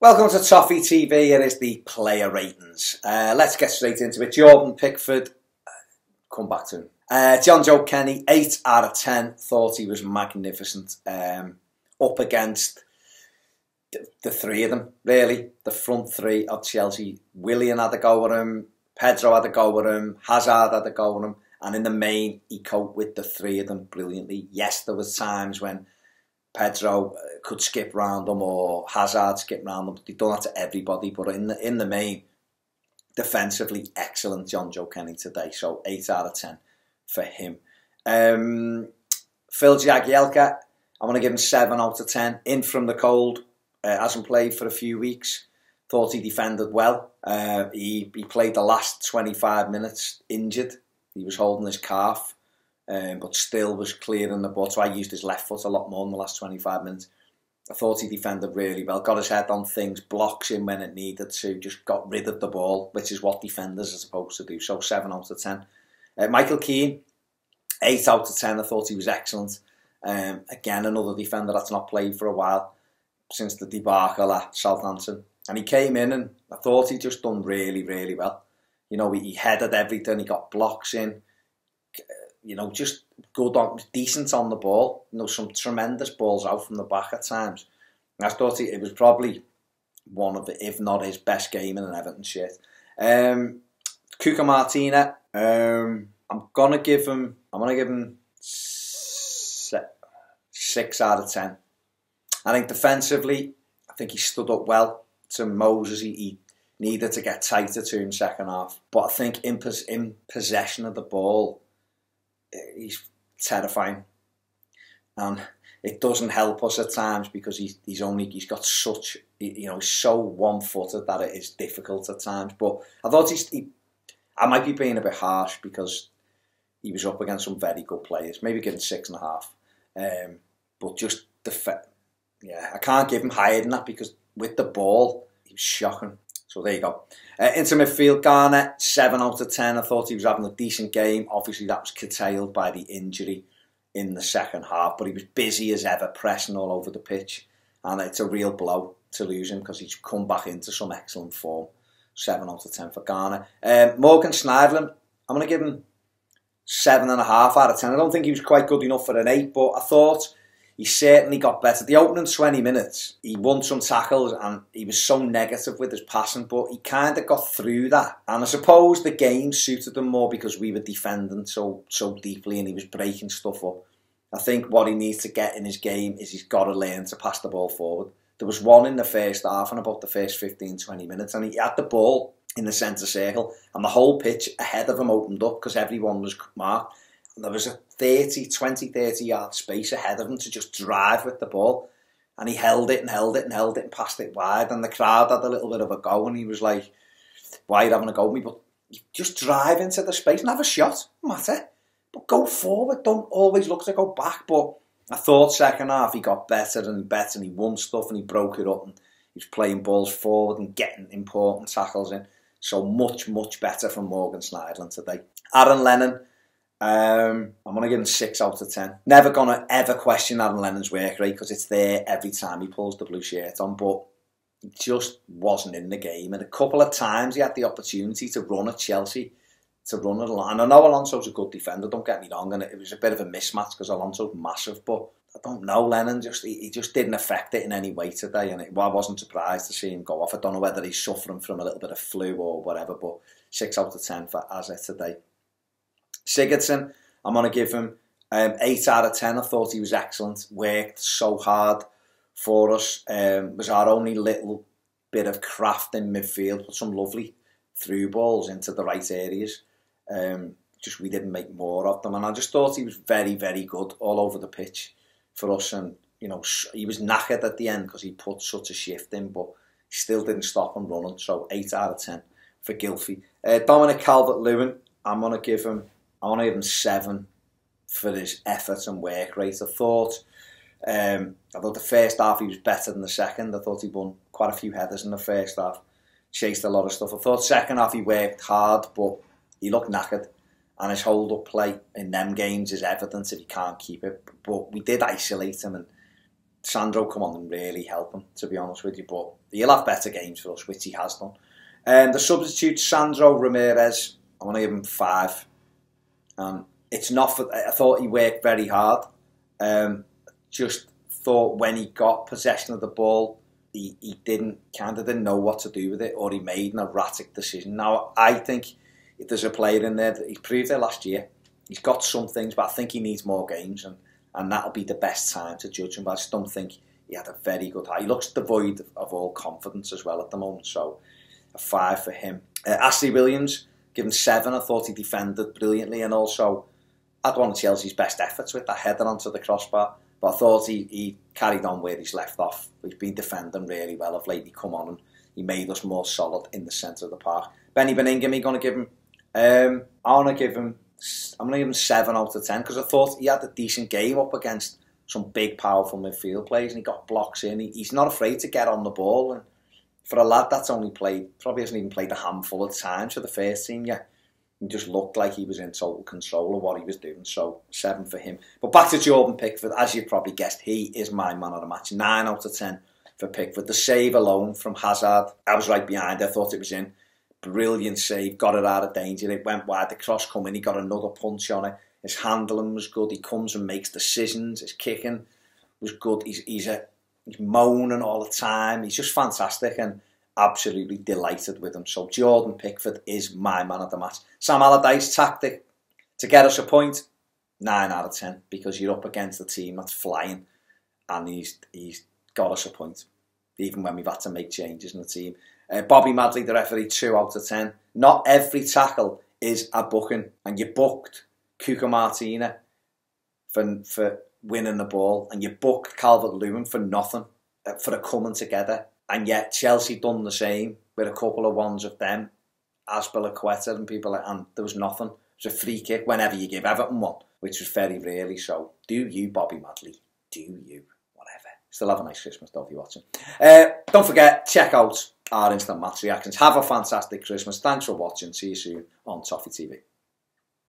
Welcome to Toffee TV. It is the player ratings. Let's get straight into it. Jordan Pickford, come back to him. John Joe Kenny, 8 out of 10. Thought he was magnificent. Up against the three of them, really. The front three of Chelsea. Willian had a go at him. Pedro had a go at him. Hazard had a go at him. And in the main, he coped with the three of them brilliantly. Yes, there was times when Pedro could skip round them or Hazard skip round them. They've done that to everybody, but in the main, defensively excellent John Joe Kenny today. So 8 out of 10 for him. Phil Jagielka, I'm going to give him 7 out of 10. In from the cold, hasn't played for a few weeks. Thought he defended well. He played the last 25 minutes injured. He was holding his calf. But still was clearing the ball. So I used his left foot a lot more in the last 25 minutes. I thought he defended really well. Got his head on things, blocks in when it needed to, just got rid of the ball, which is what defenders are supposed to do. So 7 out of 10. Michael Keane, 8 out of 10. I thought he was excellent. Again, another defender that's not played for a while since the debacle at Southampton. And he came in and I thought he just done really, really well. You know, he headed everything. He got blocks in. You know, just good on, decent on the ball. You know, some tremendous balls out from the back at times. I thought it was probably one of the, if not his best game in an Everton shirt. Cuca Martina, I'm gonna give him 6 out of 10. I think defensively, I think he stood up well to Moses. He needed to get tighter to him second half, but I think in possession of the ball, he's terrifying, and it doesn't help us at times because he's got such, you know, he's so one-footed that it is difficult at times. But I thought I might be being a bit harsh because he was up against some very good players. Maybe giving 6.5, but just I can't give him higher than that because with the ball he was shocking. So there you go. Into midfield, Garner, 7 out of 10. I thought he was having a decent game. Obviously, that was curtailed by the injury in the second half. But he was busy as ever, pressing all over the pitch. And it's a real blow to lose him because he's come back into some excellent form. 7 out of 10 for Garner. Morgan Schneiderlin, I'm going to give him 7.5 out of 10. I don't think he was quite good enough for an 8, but I thought he certainly got better. The opening 20 minutes, he won some tackles and he was so negative with his passing, but he kind of got through that. And I suppose the game suited him more because we were defending so deeply and he was breaking stuff up. I think what he needs to get in his game is he's got to learn to pass the ball forward. There was one in the first half and about the first 15-20 minutes, and he had the ball in the centre circle and the whole pitch ahead of him opened up because everyone was marked. There was a 20-30 yard space ahead of him to just drive with the ball, and he held it and passed it wide, and the crowd had a little bit of a go and he was like, why are you having a go at me? But you just drive into the space and have a shot, no matter, but go forward, don't always look to go back. But I thought second half he got better and he won stuff and he broke it up and he was playing balls forward and getting important tackles in. So much better from Morgan Schneiderlin today. Aaron Lennon, I'm going to give him 6 out of 10. Never going to ever question Aaron Lennon's work rate because it's there every time he pulls the blue shirt on, but he just wasn't in the game. And a couple of times he had the opportunity to run at Chelsea, to run at Alonso. And I know Alonso's a good defender, don't get me wrong, and it was a bit of a mismatch because Alonso's massive, but I don't know, Lennon, he just didn't affect it in any way today, and I wasn't surprised to see him go off. I don't know whether he's suffering from a little bit of flu or whatever, but 6 out of 10 for Azet today. Sigurdsson, I'm going to give him 8 out of 10. I thought he was excellent. Worked so hard for us. Was our only little bit of craft in midfield. Put some lovely through balls into the right areas. Just we didn't make more of them. And I just thought he was very, very good all over the pitch for us. And, you know, he was knackered at the end because he put such a shift in, but he still didn't stop him running. So 8 out of 10 for Gylfi. Dominic Calvert-Lewin, I'm going to give him 7 for his effort and work rate. I thought the first half he was better than the second. I thought he won quite a few headers in the first half. Chased a lot of stuff. I thought second half he worked hard, but he looked knackered. And his hold-up play in them games is evidence if he can't keep it. But we did isolate him, and Sandro come on and really help him, to be honest with you. But he'll have better games for us, which he has done. The substitute, Sandro Ramirez, I want to give him 5. It's not for, I thought he worked very hard. Just thought when he got possession of the ball, he didn't know what to do with it, or he made an erratic decision. Now, I think if there's a player in there, that he proved it last year. He's got some things, but I think he needs more games, and that'll be the best time to judge him. But I just don't think he had a very good high. He looks devoid of all confidence as well at the moment, so a 5 for him. Ashley Williams, given 7. I thought he defended brilliantly, and also had one of Chelsea's best efforts with that header onto the crossbar. But I thought he carried on where he's left off. He's been defending really well of late. He come on and he made us more solid in the centre of the park. Benny Benningham, I'm going to give him 7 out of 10 because I thought he had a decent game up against some big, powerful midfield players, and he got blocks in. He's not afraid to get on the ball, and for a lad that's probably hasn't even played a handful of times for the first team yet, he just looked like he was in total control of what he was doing. So 7 for him. But back to Jordan Pickford, as you've probably guessed, he is my man of the match. 9 out of 10 for Pickford. The save alone from Hazard, I was right behind. I thought it was in. Brilliant save, got it out of danger. It went wide. The cross come in. He got another punch on it. His handling was good. He comes and makes decisions. His kicking was good. He's moaning all the time. He's just fantastic, and absolutely delighted with him. So Jordan Pickford is my man of the match. Sam Allardyce's tactic to get us a point, 9 out of 10, because you're up against a team that's flying, and he's got us a point, even when we've had to make changes in the team. Bobby Madley, the referee, 2 out of 10. Not every tackle is a booking, and you booked Cuca Martina for winning the ball, and you booked Calvert-Lewin for nothing, for a coming together. And yet Chelsea done the same with a couple of ones of them, Azpilicueta and people, and there was nothing. It was a free kick whenever you give Everton one, which was very rarely. So do you, Bobby Madley? Do you? Whatever. Still have a nice Christmas, though, if you're watching. Don't forget, check out our instant match reactions. Have a fantastic Christmas. Thanks for watching. See you soon on Toffee TV.